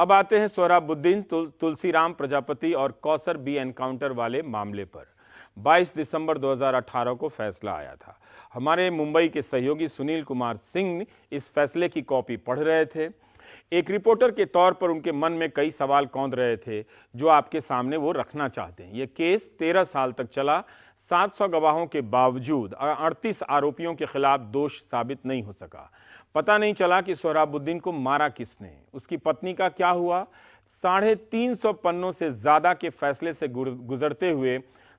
अब आते हैं सोहराबुद्दीन तुलसीराम प्रजापति और कौसर बी एनकाउंटर वाले मामले पर। 22 दिसंबर 2018 को फैसला आया था। हमारे मुंबई के सहयोगी सुनील कुमार सिंह इस फैसले की कॉपी पढ़ रहे थे। एक रिपोर्टर के तौर पर उनके मन में कई सवाल कौंध रहे थे जो आपके सामने वो रखना चाहते हैं। ये केस 13 साल तक चला। 700 गवाहों के बावजूद 38 आरोपियों के खिलाफ दोष साबित नहीं हो सका। पता नहीं चला कि सोहराबुद्दीन को मारा किसने, उसकी पत्नी का क्या हुआ। 350 पन्नों से ज्यादा के फैसले से गुजरते हुए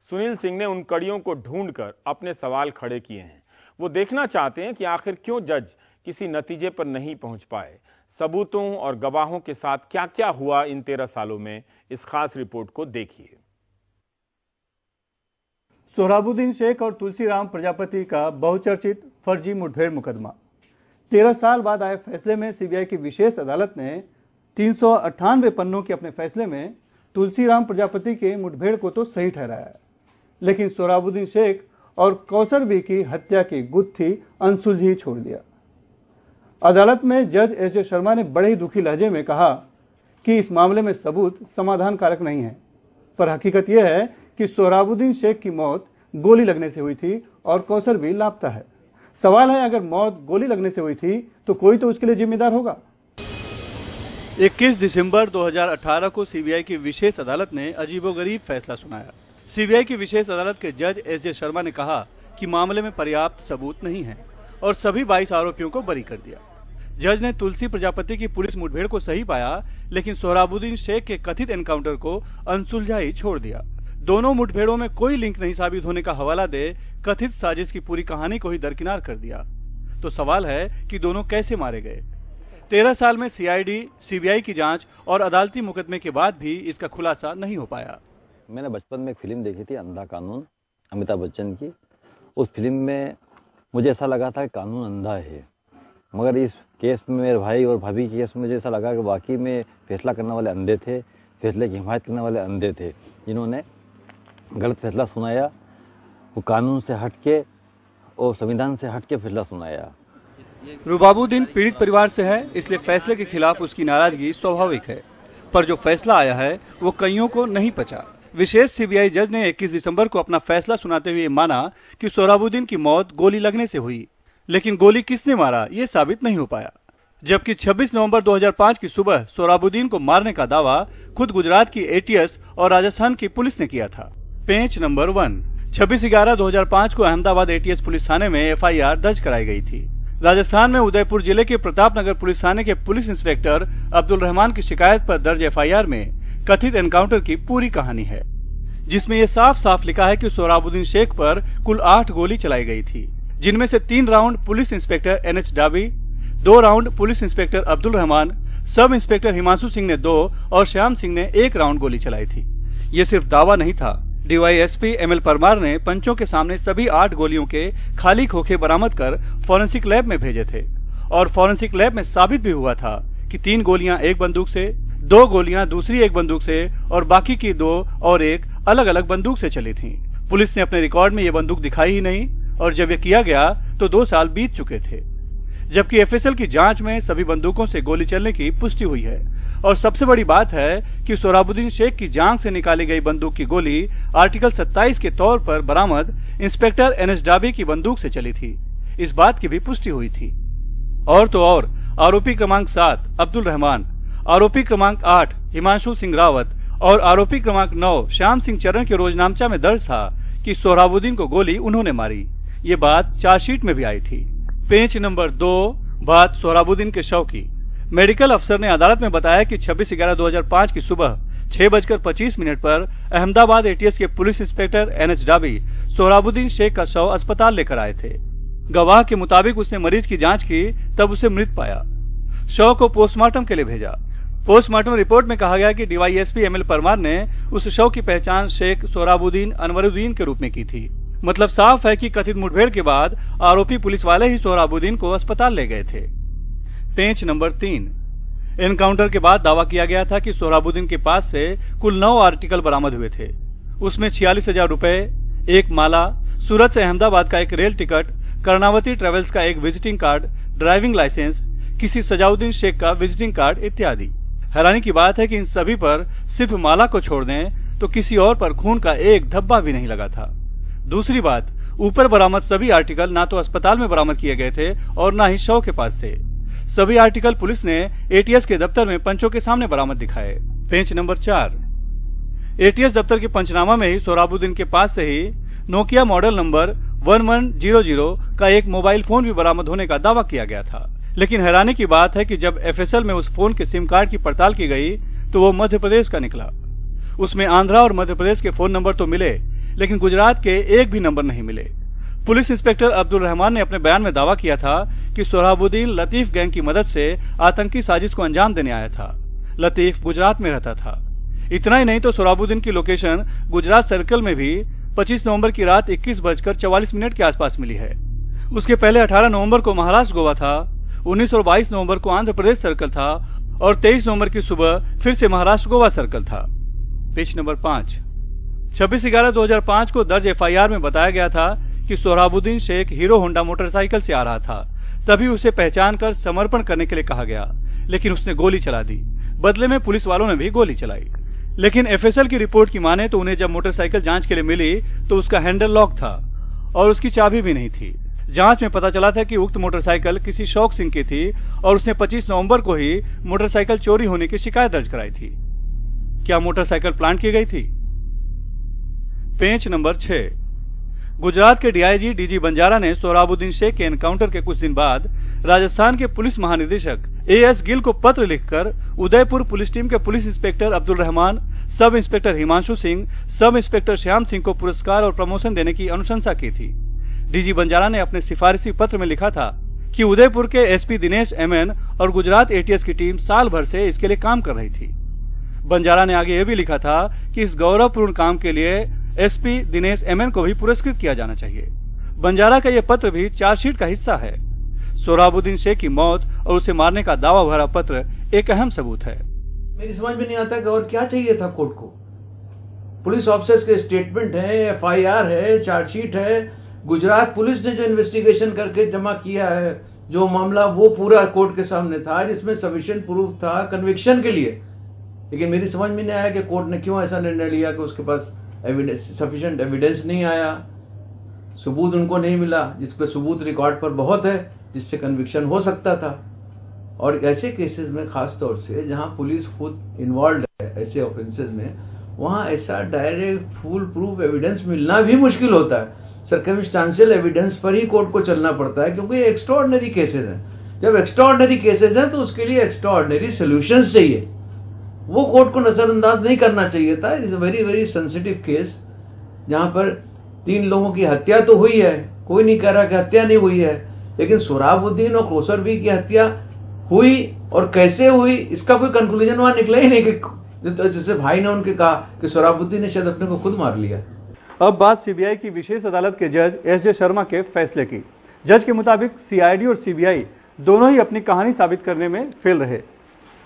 सुनील सिंह ने उन कड़ियों को ढूंढकर अपने सवाल खड़े किए हैं। वो देखना चाहते हैं कि आखिर क्यों जज किसी नतीजे पर नहीं पहुंच पाए। सबूतों और गवाहों के साथ क्या क्या हुआ इन 13 सालों में, इस खास रिपोर्ट को देखिए। सोहराबुद्दीन शेख और तुलसीराम प्रजापति का बहुचर्चित फर्जी मुठभेड़ मुकदमा। 13 साल बाद आए फैसले में सीबीआई की विशेष अदालत ने 398 पन्नों के अपने फैसले में तुलसीराम प्रजापति के मुठभेड़ को तो सही ठहराया, लेकिन सोहराबुद्दीन शेख और कौसर बी की हत्या की गुत्थी अनसुलझी छोड़ दिया। अदालत में जज एस शर्मा ने बड़े ही दुखी लहजे में कहा कि इस मामले में सबूत समाधान कारक नहीं है, पर हकीकत यह है कि सोहराबुद्दीन शेख की मौत गोली लगने से हुई थी और कौसर बी लापता है। सवाल है, अगर मौत गोली लगने से हुई थी तो कोई तो उसके लिए जिम्मेदार होगा। 21 दिसंबर 2018 को सीबीआई की विशेष अदालत ने अजीबोगरीब फैसला सुनाया। सीबीआई की विशेष अदालत के जज एस शर्मा ने कहा कि मामले में पर्याप्त सबूत नहीं है और सभी 22 आरोपियों को बरी कर दिया। जज ने तुलसी प्रजापति की पुलिस मुठभेड़ को सही पाया, लेकिन सोहराबुद्दीन शेख के कथित एनकाउंटर को अनसुलझा ही छोड़ दिया। दोनों मुठभेड़ों में कोई लिंक नहीं साबित होने का हवाला दे कथित साजिश की पूरी कहानी को ही दरकिनार कर दिया। तो सवाल है कि दोनों कैसे मारे गए। 13 साल में सीआईडी, सीबीआई की जांच और अदालती मुकदमे के बाद भी इसका खुलासा नहीं हो पाया। मैंने बचपन में एक फिल्म देखी थी अंधा कानून, अमिताभ बच्चन की। उस फिल्म में मुझे ऐसा लगा था कि कानून अंधा है, मगर इस केस में मेरे भाई और भाभी के केस में मुझे ऐसा लगा कि वाकई में फैसला करने वाले अंधे थे, फैसले की हिमायत करने वाले अंधे थे, जिन्होंने गलत फैसला सुनाया, वो कानून से हटके और संविधान से हटके फैसला सुनाया। रुबाबुद्दीन पीड़ित परिवार से है, इसलिए फैसले के खिलाफ उसकी नाराजगी स्वाभाविक है, पर जो फैसला आया है वो कईयों को नहीं पचा। विशेष सीबीआई जज ने 21 दिसंबर को अपना फैसला सुनाते हुए माना कि सोहराबुद्दीन की मौत गोली लगने से हुई, लेकिन गोली किसने मारा ये साबित नहीं हो पाया। जबकि 26 नवंबर 2005 की सुबह सोहराबुद्दीन को मारने का दावा खुद गुजरात की एटीएस और राजस्थान की पुलिस ने किया था। पेंच नंबर 1, 26/11/2005 को अहमदाबाद एटीएस पुलिस थाने में एफआईआर दर्ज कराई गई थी। राजस्थान में उदयपुर जिले के प्रतापनगर पुलिस थाने के पुलिस इंस्पेक्टर अब्दुल रहमान की शिकायत पर दर्ज एफआईआर में कथित एनकाउंटर की पूरी कहानी है, जिसमें यह साफ साफ लिखा है कि सोहराबुद्दीन शेख पर कुल 8 गोली चलाई गई थी, जिनमें से 3 राउंड पुलिस इंस्पेक्टर एनएच डाबी, 2 round police inspector Abdul Rahman, sub inspector Himanshu Singh ने 2 और श्याम सिंह ने 1 राउंड गोली चलाई थी। ये सिर्फ दावा नहीं था। डीवाईएसपी एमएल परमार ने पंचों के सामने सभी 8 गोलियों के खाली खोखे बरामद कर फॉरेंसिक लैब में भेजे थे और फॉरेंसिक लैब में साबित भी हुआ था कि 3 गोलियां एक बंदूक से, 2 गोलियां दूसरी एक बंदूक से और बाकी की 2 और 1 अलग अलग बंदूक से चली थी। पुलिस ने अपने रिकॉर्ड में ये बंदूक दिखाई ही नहीं और जब ये किया गया तो 2 साल बीत चुके थे। जबकि एफएसएल की जांच में सभी बंदूकों से गोली चलने की पुष्टि हुई है और सबसे बड़ी बात है कि सोहराबुद्दीन शेख की जांघ से निकाली गई बंदूक की गोली आर्टिकल 27 के तौर पर बरामद इंस्पेक्टर एनएस डाबी की बंदूक से चली थी। इस बात की भी पुष्टि हुई थी। और तो और आरोपी क्रमांक 7 अब्दुल रहमान, आरोपी क्रमांक 8 हिमांशु सिंह रावत और आरोपी क्रमांक 9 श्याम सिंह चरण के रोजनामचा में दर्ज था कि सोहराबुद्दीन को गोली उन्होंने मारी। ये बात चार्जशीट में भी आई थी। पेंच नंबर 2, बात सोहराबुद्दीन के शव की। मेडिकल अफसर ने अदालत में बताया कि 26/11/2005 की सुबह 6:25 पर अहमदाबाद एटीएस के पुलिस इंस्पेक्टर एनएच डाबी सोहराबुद्दीन शेख का शव अस्पताल लेकर आए थे। गवाह के मुताबिक उसने मरीज की जांच की, तब उसे मृत पाया। शव को पोस्टमार्टम के लिए भेजा। पोस्टमार्टम रिपोर्ट में कहा गया कि डीवाईएसपी एमएल परमार ने उस शव की पहचान शेख सोहराबुद्दीन अनवरुद्दीन के रूप में की थी। मतलब साफ है कि कथित मुठभेड़ के बाद आरोपी पुलिस वाले ही सोहराबुद्दीन को अस्पताल ले गए थे। पेंच नंबर 3, एनकाउंटर के बाद दावा किया गया था कि सोहराबुद्दीन के पास से कुल 9 आर्टिकल बरामद हुए थे। उसमें 46,000 रुपए, 1 माला, सूरत से अहमदाबाद का एक रेल टिकट, कर्णावती ट्रेवल्स का एक विजिटिंग कार्ड, ड्राइविंग लाइसेंस, किसी सजाउद्दीन शेख का विजिटिंग कार्ड इत्यादि। हैरानी की बात है कि इन सभी पर सिर्फ माला को छोड़ दें तो किसी और पर खून का एक धब्बा भी नहीं लगा था। दूसरी बात, ऊपर बरामद सभी आर्टिकल ना तो अस्पताल में बरामद किए गए थे और ना ही शव के पास से। सभी आर्टिकल पुलिस ने एटीएस के दफ्तर में पंचों के सामने बरामद दिखाए। पेंच नंबर 4, एटीएस दफ्तर के पंचनामा में ही सोहराबुद्दीन के पास से ही नोकिया मॉडल नंबर 1100 का एक मोबाइल फोन भी बरामद होने का दावा किया गया था। लेकिन हैरानी की बात है कि जब एफएसएल में उस फोन के सिम कार्ड की पड़ताल की गई तो वो मध्य प्रदेश का निकला। उसमें आंध्रा और मध्य प्रदेश के फोन नंबर तो मिले, लेकिन गुजरात के एक भी नंबर नहीं मिले। पुलिस इंस्पेक्टर अब्दुल रहमान ने अपने बयान में दावा किया था कि सोहराबुद्दीन लतीफ गैंग की मदद से आतंकी साजिश को अंजाम देने आया था। लतीफ गुजरात में रहता था। इतना ही नहीं तो सोहराबुद्दीन की लोकेशन गुजरात सर्कल में भी 25 नवंबर की रात 21:44 के आसपास मिली है। उसके पहले 18 नवंबर को महाराष्ट्र गोवा था, 19 और 22 नवंबर को आंध्र प्रदेश सर्कल था और 23 नवंबर की सुबह फिर से महाराष्ट्र गोवा सर्कल था। पेज नंबर 5, 26/11/2005 को दर्ज एफआईआर में बताया गया था कि Sohrabuddin Sheikh Hero Honda motorcycle से आ रहा था। तभी उसे पहचान कर समर्पण करने के लिए कहा गया, लेकिन उसने गोली चला दी। बदले में पुलिस वालों ने भी गोली चलाई। लेकिन एफएसएल की रिपोर्ट की माने तो उन्हें जब मोटरसाइकिल जांच के लिए मिली तो उसका हैंडल लॉक था और उसकी चाबी भी नहीं थी। जांच में पता चला था कि उक्त मोटरसाइकिल किसी शौक सिंह की थी और उसने 25 नवंबर को ही मोटरसाइकिल चोरी होने की शिकायत दर्ज कराई थी। क्या मोटरसाइकिल प्लांट की गई थी? पेंच नंबर 6, गुजरात के डीआईजी डीजी बंजारा ने सोहराबुद्दीन शेख के एनकाउंटर के कुछ दिन बाद राजस्थान के पुलिस महानिदेशक एएस गिल को पत्र लिखकर उदयपुर पुलिस टीम के police inspector Abdul Rahman, sub inspector Himanshu Singh, sub inspector Shyam Singh को पुरस्कार और प्रमोशन देने की अनुशंसा की थी। डीजी बंजारा ने अपने सिफारिशी पत्र में लिखा था कि उदयपुर के एसपी दिनेश एमएन और गुजरात एटीएस की टीम साल भर से इसके लिए काम कर रही थी। बंजारा ने आगे यह भी लिखा था कि इस गौरवपूर्ण काम के लिए एसपी दिनेश एमएन को भी पुरस्कृत किया जाना चाहिए। बंजारा का यह पत्र भी चार्जशीट का हिस्सा है। सोहराबुद्दीन शेख की मौत और उसे मारने का दावा भरा पत्र एक अहम सबूत है। मेरी समझ में नहीं आता कि और क्या चाहिए था कोर्ट को। पुलिस ऑफिसर्स के स्टेटमेंट है, एफआईआर है, चार्जशीट है, गुजरात पुलिस ने जो इन्वेस्टिगेशन करके जमा किया है जो मामला, वो पूरा कोर्ट के सामने था जिसमें सफिशिएंट प्रूफ था कन्विक्शन के लिए। लेकिन मेरी समझ में नहीं आया कि कोर्ट ने क्यों ऐसा निर्णय लिया कि उसके पास सफिशिएंट एविडेंस नहीं आया, सबूत उनको नहीं मिला, जिसपे सबूत रिकॉर्ड पर बहुत है जिससे कन्विक्शन हो सकता था। और ऐसे केसेस में खास तौर से जहां पुलिस खुद इन्वॉल्व है ऐसे ऑफेंसेस में, वहां ऐसा डायरेक्ट फुल प्रूफ एविडेंस मिलना भी मुश्किल होता है। सर्कमस्टांशियल एविडेंस पर ही कोर्ट को चलना पड़ता है क्योंकि ये एक्स्ट्राऑर्डिनरी केसेस हैं। जब एक्स्ट्राऑर्डिनरी केसेस हैं तो उसके लिए एक्स्ट्राऑर्डिनरी सॉल्यूशंस चाहिए। वो कोर्ट को नजरअंदाज नहीं करना चाहिए था। It is a very very sensitive case जहां पर 3 लोगों की हत्या तो हुई है, कोई नहीं कह रहा कि हत्या नहीं हुई है, लेकिन सोहराबुद्दीन और कौसर बी की हत्या हुई और कैसे हुई इसका कोई कंक्लूजन वहां निकला ही नहीं कि जैसे भाई ने उनके कहा कि सोहराबुद्दीन ने शायद अपने को खुद मार लिया। अब बात सीबीआई की विशेष अदालत के जज एस.जे. शर्मा के फैसले की। जज के मुताबिक सीआईडी और सीबीआई दोनों ही अपनी कहानी साबित करने में फेल रहे।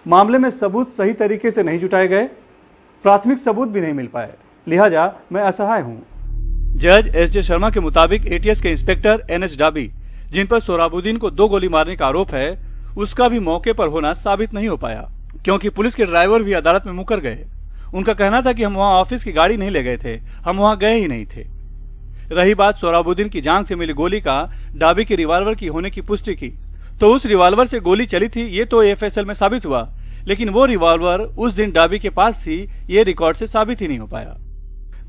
मामले में सबूत सही तरीके से नहीं जुटाए गए, प्राथमिक सबूत भी नहीं मिल पाए, लिहाजा मैं असहाय हूं। जज एस.जे. शर्मा के मुताबिक एटीएस के इंस्पेक्टर एनएच डाबी, जिन पर सोहराबुद्दीन को 2 गोली मारने का आरोप है, उसका भी मौके पर होना साबित नहीं हो पाया क्योंकि पुलिस के ड्राइवर भी अदालत में मुकर गए। उनका कहना था कि हम वहां ऑफिस की गाड़ी नहीं ले गए थे, हम वहां गए ही नहीं थे। रही बात सोहराबुद्दीन की जांघ से मिली गोली का डाबी के रिवॉल्वर की होने की पुष्टि की, तो उस रिवॉल्वर से गोली चली थी ये तो एफएसएल में साबित हुआ, लेकिन वो रिवॉल्वर उस दिन डाबी के पास थी ये रिकॉर्ड से साबित ही नहीं हो पाया।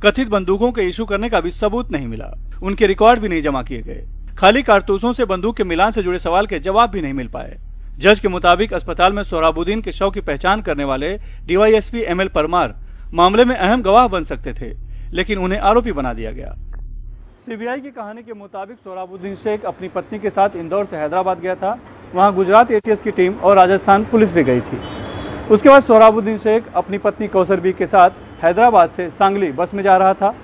कथित बंदूकों के इशू करने का भी सबूत नहीं मिला, उनके रिकॉर्ड भी नहीं जमा किए गए। खाली कारतूसों से बंदूक के मिलान से जुड़े सवाल के जवाब भी नहीं मिल पाए। जज के मुताबिक अस्पताल में सोहराबुद्दीन के शव की पहचान करने वाले डीवाईएसपी एमएल परमार मामले में अहम गवाह बन सकते थे, लेकिन उन्हें आरोपी बना दिया गया। सीबीआई की कहानी के मुताबिक सोहराबुद्दीन शेख अपनी पत्नी के साथ इंदौर से हैदराबाद गया था। वहां गुजरात एटीएस की टीम और राजस्थान पुलिस भी गई थी। उसके बाद सोहराबुद्दीन शेख अपनी पत्नी कौसर बी के साथ हैदराबाद से सांगली बस में जा रहा था,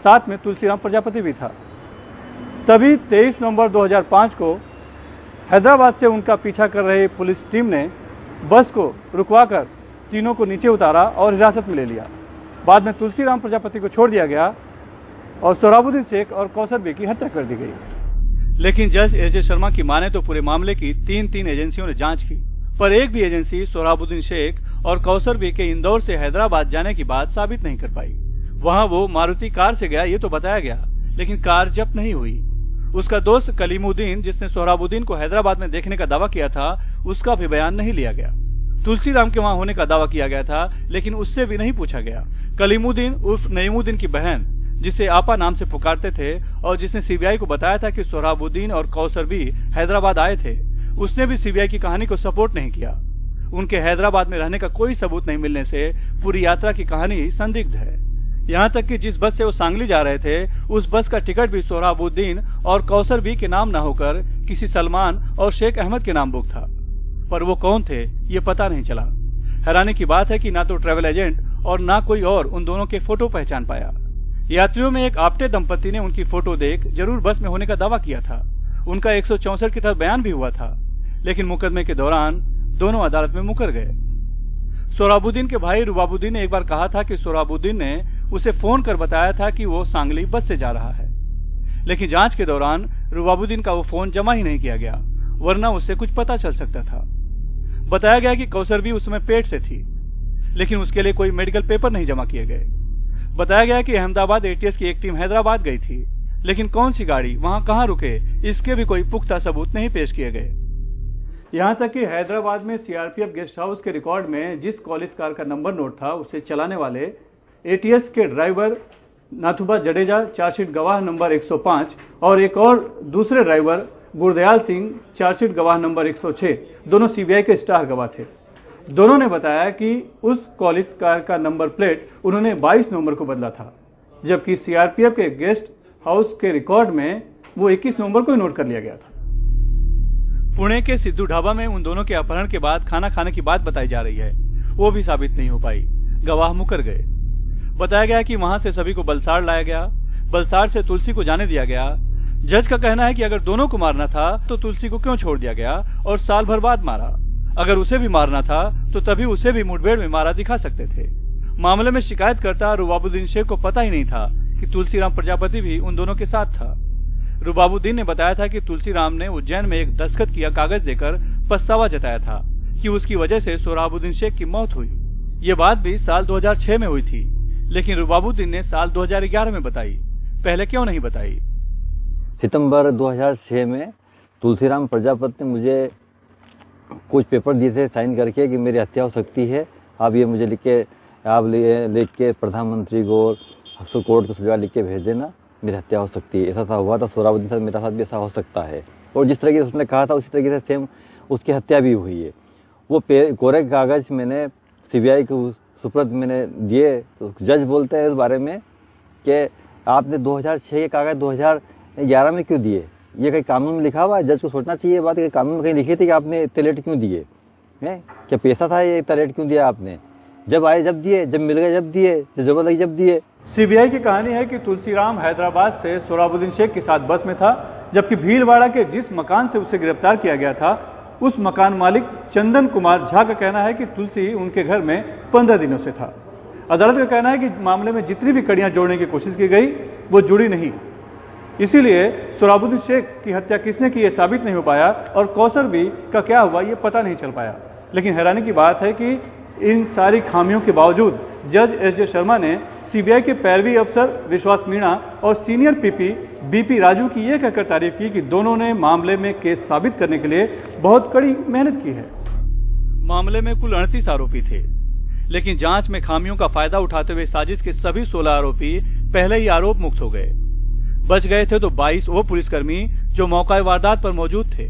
साथ में तुलसीराम प्रजापति भी था। तभी 23 नवंबर 2005 को हैदराबाद से उनका पीछा कर रही पुलिस टीम ने बस को रुकवाकर तीनों को नीचे उतारा और हिरासत में ले लिया। बाद में तुलसीराम प्रजापति को छोड़ दिया गया और सोहराबुद्दीन शेख और कौसर बी की हत्या कर दी गई। लेकिन जज एस.जे. शर्मा की माने तो पूरे मामले की 3 एजेंसियों ने जांच की, पर एक भी एजेंसी सोहराबुद्दीन शेख और कौसर बी के इंदौर से हैदराबाद जाने की बात साबित नहीं कर पाई। वहां वो मारुति कार से गया ये तो बताया गया, लेकिन कार जब्त नहीं हुई। उसका दोस्त कलीमुद्दीन, जिसने सोहराबुद्दीन को हैदराबाद में देखने का दावा किया था, उसका भी बयान नहीं लिया गया। तुलसीराम के वहां होने का दावा किया गया था, लेकिन उससे भी नहीं पूछा गया। कलीमुद्दीन उर्फ नईमुद्दीन की बहन, जिसे आपा नाम से पुकारते थे और जिसने सीबीआई को बताया था कि सोहराबुद्दीन और कौसर भी हैदराबाद आए थे, उसने भी सीबीआई की कहानी को सपोर्ट नहीं किया। उनके हैदराबाद में रहने का कोई सबूत नहीं मिलने से पूरी यात्रा की कहानी संदिग्ध है। यहाँ तक कि जिस बस से वो सांगली जा रहे थे, उस बस का टिकट भी सोहराबुद्दीन और कौसर बी के नाम न होकर किसी सलमान और शेख अहमद के नाम बुक था। पर वो कौन थे ये पता नहीं चला। हैरानी की बात है कि ना तो ट्रैवल एजेंट और ना कोई और उन दोनों के फोटो पहचान पाया। यात्रियों में एक आपटे दंपति ने उनकी फोटो देख जरूर बस में होने का दावा किया था। उनका 164 के तहत बयान भी हुआ था, लेकिन मुकदमे के दौरान दोनों अदालत में मुकर गए। सोहराबुद्दीन के भाई रुबाबुद्दीन ने एक बार कहा था कि सोहराबुद्दीन ने उसे फोन कर बताया था कि वो सांगली बस से जा रहा है, लेकिन जांच के दौरान रुबाबुद्दीन का वो फोन जमा ही नहीं किया गया, वरना उससे कुछ पता चल सकता था। बताया गया कि कौसर भी उस समय पेट से थी, लेकिन उसके लिए कोई मेडिकल पेपर नहीं जमा किए गए। बताया गया कि अहमदाबाद एटीएस की एक टीम हैदराबाद गई थी, लेकिन कौन सी गाड़ी, वहां कहां रुके, इसके भी कोई पुख्ता सबूत नहीं पेश किए गए। यहाँ तक कि हैदराबाद में सीआरपीएफ गेस्ट हाउस के रिकॉर्ड में जिस कॉलिस कार का नंबर नोट था, उसे चलाने वाले एटीएस के ड्राइवर नाथुबा जडेजा, चार्जशीट गवाह नंबर 105, और एक और दूसरे ड्राइवर गुरदयाल सिंह, चार्जशीट गवाह नंबर 106, दोनों सीबीआई के स्टार गवाह थे। दोनों ने बताया कि उस कॉलिस कार का नंबर प्लेट उन्होंने 22 नवंबर को बदला था, जबकि सीआरपीएफ के गेस्ट हाउस के रिकॉर्ड में वो 21 नवंबर को ही नोट कर लिया गया था। पुणे के सिद्धू ढाबा में उन दोनों के अपहरण के बाद खाना खाने की बात बताई जा रही है, वो भी साबित नहीं हो पाई। गवाह मुकर गए। बताया गया कि वहां से सभी को बलसाड़ लाया गया, बलसाड़ से तुलसी को जाने दिया गया। जज का कहना है कि अगर दोनों को मारना था तो तुलसी को क्यों छोड़ दिया गया और साल भर बाद मारा। अगर उसे भी मारना था तो तभी उसे भी मुठभेड़ में मारा दिखा सकते थे। मामले में शिकायतकर्ता रुबाबुद्दीन शेख को पता ही नहीं था कि तुलसीराम प्रजापति भी उन दोनों के साथ था। रुबाबुद्दीन ने बताया था कि तुलसीराम ने उज्जैन में एक दस्तखत किया कागज देकर पछतावा जताया था कि उसकी वजह से सोहराबुद्दीन शेख की मौत हुई। ये बात भी साल 2006 में हुई थी, लेकिन रुबाबुद्दीन ने साल 2011 में बताई। पहले क्यों नहीं बताई? सितंबर 2006 में तुलसीराम प्रजापति ने मुझे कुछ पेपर दिए थे साइन करके कि मेरी हत्या हो सकती है, आप ये मुझे लिख के प्रधानमंत्री को कोर्ट को सजा लिख के भेज देना, मेरी हत्या हो सकती है। ऐसा था हुआ था सोहराबुद्दीन साहब, मेरा साथ भी ऐसा हो सकता है। और जिस तरीके से उसने कहा था उसी तरीके से सेम उसकी हत्या भी हुई है। वो कोरे कागज मैंने सीबीआई को सुपुर्द मैंने दिए, तो जज बोलते हैं इस बारे में कि आपने 2006 के कागज 2011 में क्यों दिए? ये कहीं कानून में लिखा हुआ है? जज को सोचना चाहिए बात कि कानून में कहीं लिखी थी कि आपने इतने लेट क्यों दिए हैं? क्या पैसा था ये इतना लेट क्यों दिया आपने? जब आए जब दिए, जब मिल गए जब दिए, जब जरूरत लगी जब दिए। सीबीआई की कहानी है कि तुलसीराम हैदराबाद से सोहराबुद्दीन शेख के साथ बस में था, जबकि भीलवाड़ा के जिस मकान से उसे गिरफ्तार किया गया था, उस मकान मालिक चंदन कुमार झा का कहना है कि तुलसी उनके घर में 15 दिनों से था। अदालत का कहना है कि मामले में जितनी भी कड़ियां जोड़ने की कोशिश की गई वो जुड़ी नहीं, इसीलिए सोहराबुद्दीन शेख की हत्या किसने की ये साबित नहीं हो पाया और कौसर बी का क्या हुआ ये पता नहीं चल पाया। लेकिन हैरानी की बात है कि इन सारी खामियों के बावजूद जज एस.जे. शर्मा ने सीबीआई के पैरवी अफसर विश्वास मीणा और सीनियर पीपी बीपी राजू की यह कहकर तारीफ की कि दोनों ने मामले में केस साबित करने के लिए बहुत कड़ी मेहनत की है। मामले में कुल 38 आरोपी थे, लेकिन जांच में खामियों का फायदा उठाते हुए साजिश के सभी 16 आरोपी पहले ही आरोप मुक्त हो गए। बच गए थे तो 22 वो पुलिसकर्मी जो मौका वारदात पर मौजूद थे।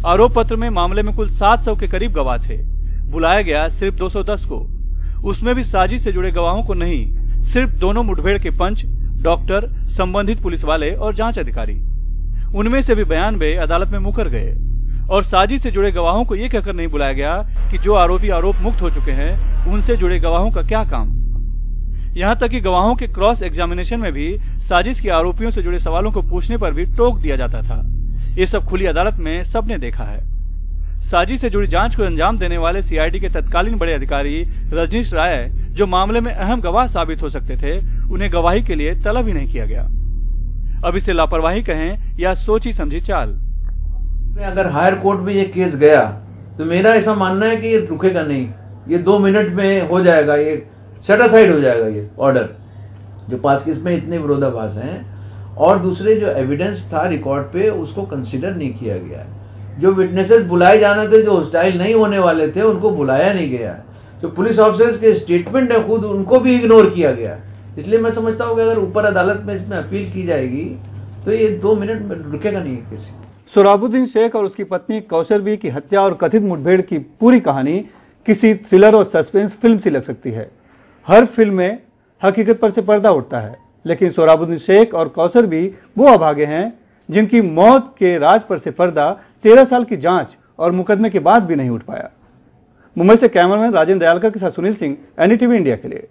आरोप पत्र में मामले में कुल 700 के करीब गवाह थे। बुलाया गया सिर्फ 210 को, उसमें भी साजिश से जुड़े गवाहों को नहीं, सिर्फ दोनों मुठभेड़ के पंच, डॉक्टर, संबंधित पुलिस वाले और जांच अधिकारी। उनमें से भी 92 अदालत में मुकर गए और साजिश से जुड़े गवाहों को यह कहकर नहीं बुलाया गया कि जो आरोपी आरोप मुक्त हो चुके हैं उनसे जुड़े गवाहों का क्या काम। यहां तक कि गवाहों के क्रॉस एग्जामिनेशन में भी साजिश के आरोपियों से जुड़े सवालों को पूछने पर भी टोक दिया जाता था। ये सब खुली अदालत में सबने देखा है। साजिश से जुड़ी जांच को अंजाम देने वाले सीआईडी के तत्कालीन बड़े अधिकारी रजनीश राय, जो मामले में अहम गवाह साबित हो सकते थे, उन्हें गवाही के लिए तलब ही नहीं किया गया। अब इसे लापरवाही कहें या सोची समझी चाल। अगर हायर कोर्ट में ये केस गया तो मेरा ऐसा मानना है कि ये रुकेगा नहीं। ये 2 मिनट में हो जाएगा, ये सेट असाइड हो जाएगा ये ऑर्डर, जो पास केस में इतने विरोधाभास हैं। और दूसरे जो एविडेंस था रिकॉर्ड पे उसको कंसिडर नहीं किया गया है। जो विटनेसेस बुलाए जाने थे, जो हॉस्टाइल नहीं होने वाले थे, उनको बुलाया नहीं गया। जो पुलिस ऑफिसर्स के स्टेटमेंट है खुद, उनको भी इग्नोर किया गया। इसलिए मैं समझता हूँ कि अगर ऊपर अदालत में इसमें अपील की जाएगी तो ये 2 मिनट में रुकेगा नहीं केस। सोहराबुद्दीन शेख और उसकी पत्नी कौसर बी की हत्या और कथित मुठभेड़ की पूरी कहानी किसी थ्रिलर और सस्पेंस फिल्म सी लग सकती है। हर फिल्म में हकीकत पर से पर्दा उठता है, लेकिन सोहराबुद्दीन शेख और कौसर बी वो अभागे हैं जिनकी मौत के राज पर से पर्दा 13 साल की जांच और मुकदमे के बाद भी नहीं उठ पाया। मुंबई से कैमरामैन राजेंद्र दयालकर के साथ सुनील सिंह, एनडीटीवी इंडिया के लिए।